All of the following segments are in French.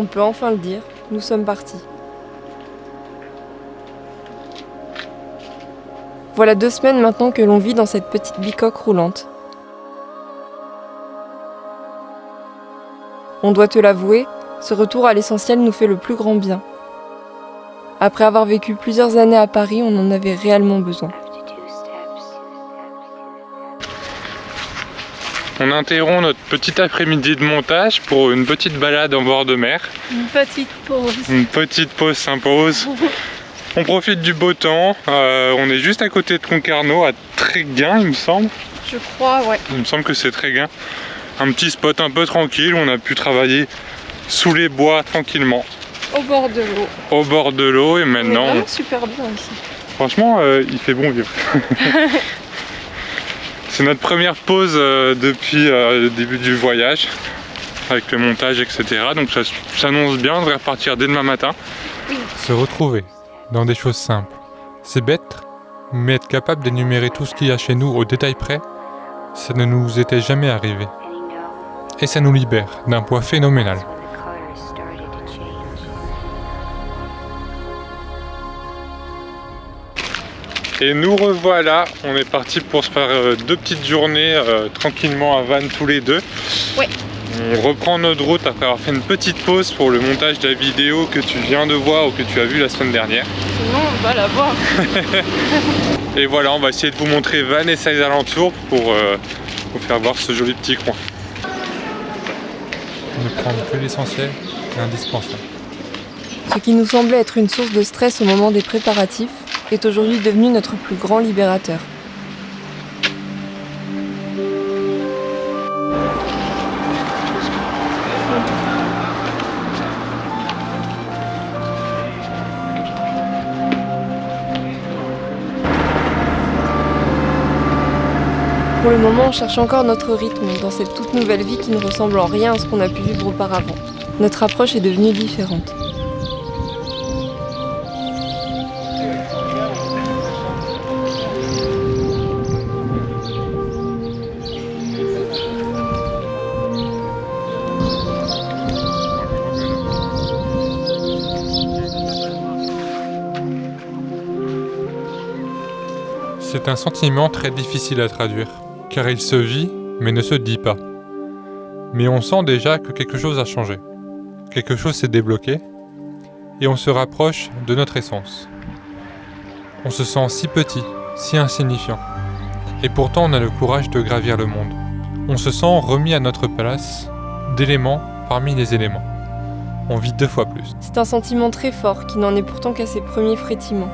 On peut enfin le dire, nous sommes partis. Voilà 2 semaines maintenant que l'on vit dans cette petite bicoque roulante. On doit te l'avouer, ce retour à l'essentiel nous fait le plus grand bien. Après avoir vécu plusieurs années à Paris, on en avait réellement besoin. On interrompt notre petit après-midi de montage pour une petite balade en bord de mer. Une petite pause. Une petite pause s'impose. On profite du beau temps. On est juste à côté de Concarneau, à Tréguin, il me semble. Je crois, ouais. Il me semble que c'est Tréguin. Un petit spot un peu tranquille où on a pu travailler sous les bois tranquillement. Au bord de l'eau. Au bord de l'eau et maintenant... C'est vraiment super bien ici. Franchement, il fait bon vivre. C'est notre première pause depuis le début du voyage, avec le montage, etc. Donc ça s'annonce bien, on devrait repartir dès demain matin. Se retrouver dans des choses simples, c'est bête, mais être capable d'énumérer tout ce qu'il y a chez nous au détail près, ça ne nous était jamais arrivé. Et ça nous libère d'un poids phénoménal. Et nous revoilà, on est parti pour se faire 2 petites journées tranquillement à Vannes tous les deux. Ouais. On reprend notre route après avoir fait une petite pause pour le montage de la vidéo que tu viens de voir ou que tu as vue la semaine dernière. Sinon, on va la voir. Et voilà, on va essayer de vous montrer Vannes et ses alentours pour vous faire voir ce joli petit coin. Ne prendre que l'essentiel et l'indispensable. Ce qui nous semblait être une source de stress au moment des préparatifs est aujourd'hui devenu notre plus grand libérateur. Pour le moment, on cherche encore notre rythme dans cette toute nouvelle vie qui ne ressemble en rien à ce qu'on a pu vivre auparavant. Notre approche est devenue différente. C'est un sentiment très difficile à traduire, car il se vit, mais ne se dit pas. Mais on sent déjà que quelque chose a changé. Quelque chose s'est débloqué, et on se rapproche de notre essence. On se sent si petit, si insignifiant. Et pourtant on a le courage de gravir le monde. On se sent remis à notre place, d'éléments parmi les éléments. On vit 2 fois plus. C'est un sentiment très fort qui n'en est pourtant qu'à ses premiers frétillements.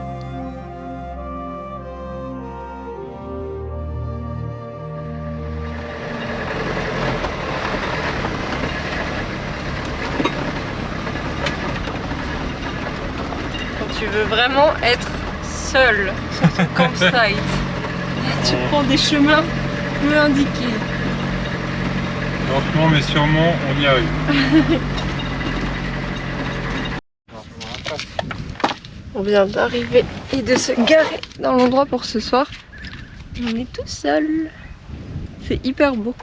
Tu veux vraiment être seul sur ton campsite. Tu prends des chemins peu indiqués. Lentement mais sûrement, on y arrive. On vient d'arriver et de se garer dans l'endroit pour ce soir. On est tout seul. C'est hyper beau.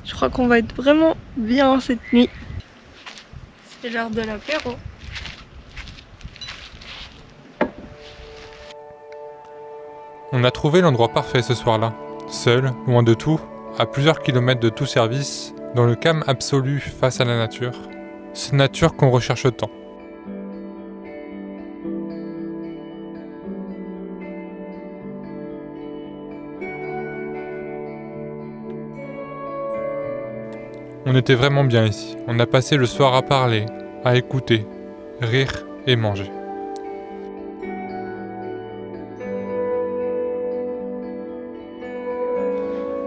Je crois qu'on va être vraiment bien cette nuit. C'est l'heure de l'apéro. On a trouvé l'endroit parfait ce soir-là. Seul, loin de tout, à plusieurs kilomètres de tout service, dans le calme absolu face à la nature. Cette nature qu'on recherche tant. On était vraiment bien ici. On a passé le soir à parler, à écouter, rire et manger.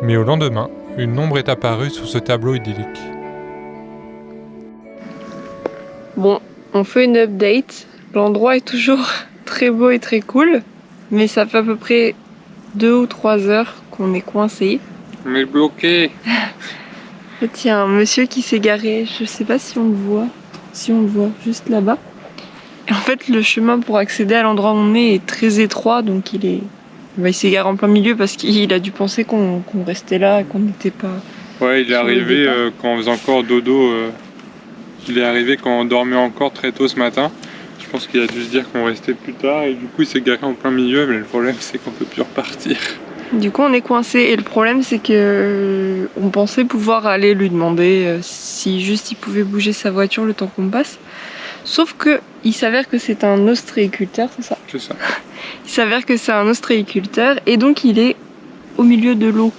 Mais au lendemain, une ombre est apparue sous ce tableau idyllique. Bon, on fait une update. L'endroit est toujours très beau et très cool, mais ça fait à peu près 2 ou 3 heures qu'on est coincé. On est bloqué. Il y a un monsieur qui s'est garé, je sais pas si on le voit, juste là-bas. Et en fait, le chemin pour accéder à l'endroit où on est très étroit, donc il est Il s'est garé en plein milieu parce qu'il a dû penser qu'on restait là et qu'on n'était pas... Ouais, il est sur le arrivé départ. quand on faisait encore dodo. Il est arrivé quand on dormait encore très tôt ce matin. Je pense qu'il a dû se dire qu'on restait plus tard et du coup il s'est garé en plein milieu, mais le problème c'est qu'on peut plus repartir. Du coup, on est coincé et le problème, c'est que on pensait pouvoir aller lui demander si juste il pouvait bouger sa voiture le temps qu'on passe. Sauf que il s'avère que c'est un ostréiculteur, c'est ça? C'est ça. Il s'avère que c'est un ostréiculteur et donc il est au milieu de l'eau.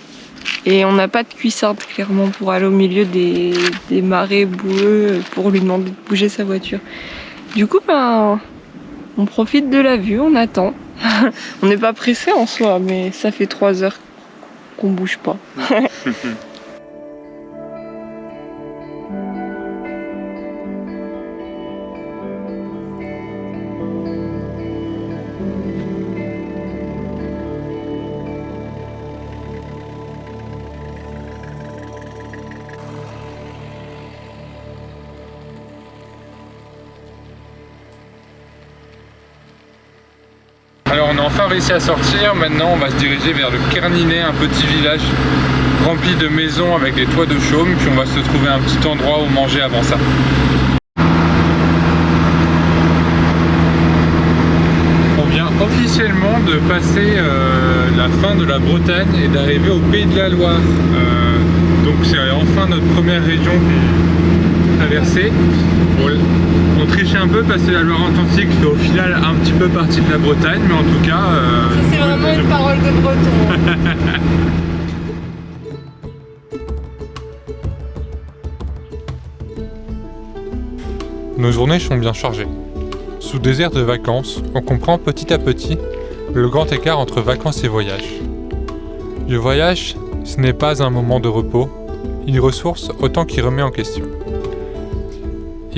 Et on n'a pas de cuissarde clairement pour aller au milieu des marais boueux pour lui demander de bouger sa voiture. Du coup, on profite de la vue, on attend. On n'est pas pressé en soi, mais ça fait 3 heures qu'on bouge pas. Alors on a enfin réussi à sortir, maintenant on va se diriger vers le Kerninet, un petit village rempli de maisons avec des toits de chaume, puis on va se trouver un petit endroit où manger avant ça. On vient officiellement de passer la fin de la Bretagne et d'arriver au Pays de la Loire. Donc c'est enfin notre première région qu'on traversée. On trichait un peu parce que la Loire-Atlantique fait au final un petit peu partie de la Bretagne, mais en tout cas... Ça c'est vraiment une parole de breton. Nos journées sont bien chargées. Sous des airs de vacances, on comprend petit à petit le grand écart entre vacances et voyage. Le voyage, ce n'est pas un moment de repos, il ressource autant qu'il remet en question.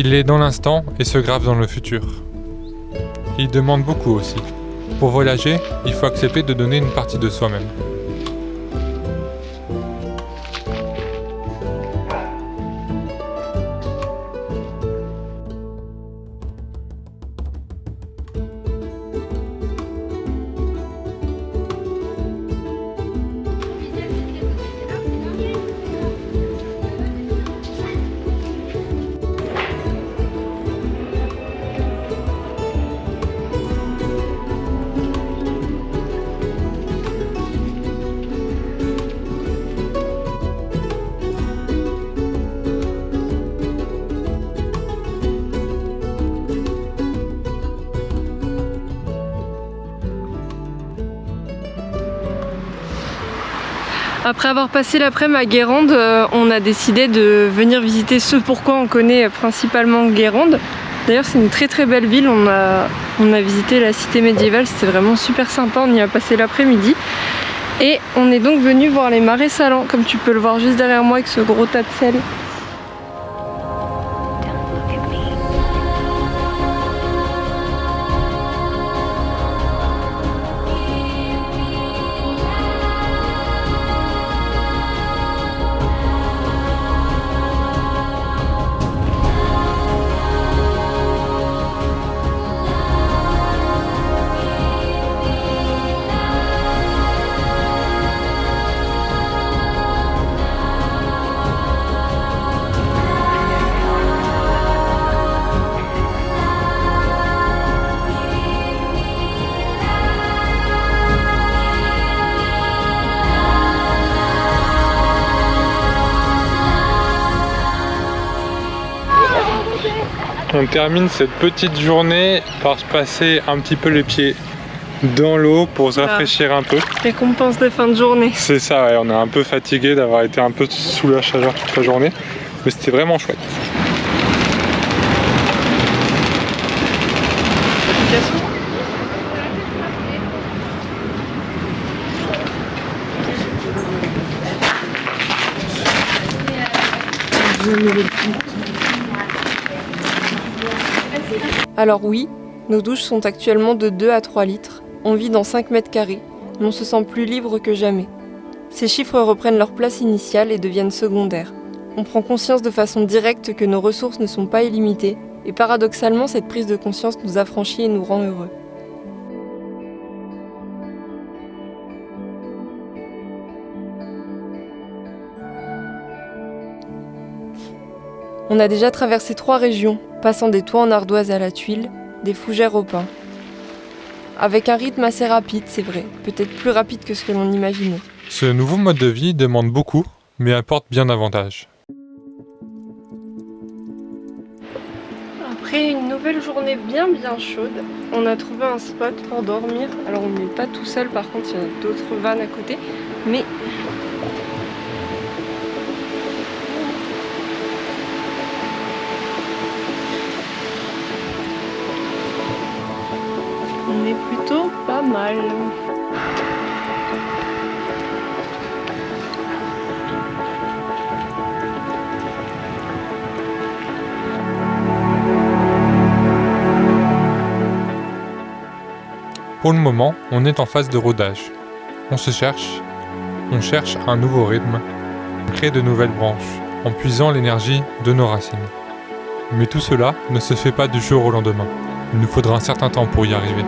Il est dans l'instant et se grave dans le futur. Il demande beaucoup aussi. Pour voyager, il faut accepter de donner une partie de soi-même. Après avoir passé l'après-midi à Guérande, on a décidé de venir visiter ce pourquoi on connaît principalement Guérande. D'ailleurs c'est une très très belle ville, on a visité la cité médiévale, c'était vraiment super sympa, on y a passé l'après-midi. Et on est donc venu voir les marais salants, comme tu peux le voir juste derrière moi avec ce gros tas de sel. On termine cette petite journée par se passer un petit peu les pieds dans l'eau pour se rafraîchir un peu. Récompense de fin de journée. C'est ça, ouais, on est un peu fatigué d'avoir été un peu sous la chaleur toute la journée, mais c'était vraiment chouette. Alors oui, nos douches sont actuellement de 2 à 3 litres. On vit dans 5 mètres carrés, mais on se sent plus libre que jamais. Ces chiffres reprennent leur place initiale et deviennent secondaires. On prend conscience de façon directe que nos ressources ne sont pas illimitées, et paradoxalement, cette prise de conscience nous affranchit et nous rend heureux. On a déjà traversé 3 régions, passant des toits en ardoise à la tuile, des fougères au pin. Avec un rythme assez rapide, c'est vrai, peut-être plus rapide que ce que l'on imaginait. Ce nouveau mode de vie demande beaucoup, mais apporte bien davantage. Après une nouvelle journée bien chaude, on a trouvé un spot pour dormir. Alors on n'est pas tout seul, par contre il y a d'autres vannes à côté, mais on est plutôt pas mal. Pour le moment, on est en phase de rodage. On cherche un nouveau rythme, on crée de nouvelles branches, en puisant l'énergie de nos racines. Mais tout cela ne se fait pas du jour au lendemain. Il nous faudra un certain temps pour y arriver.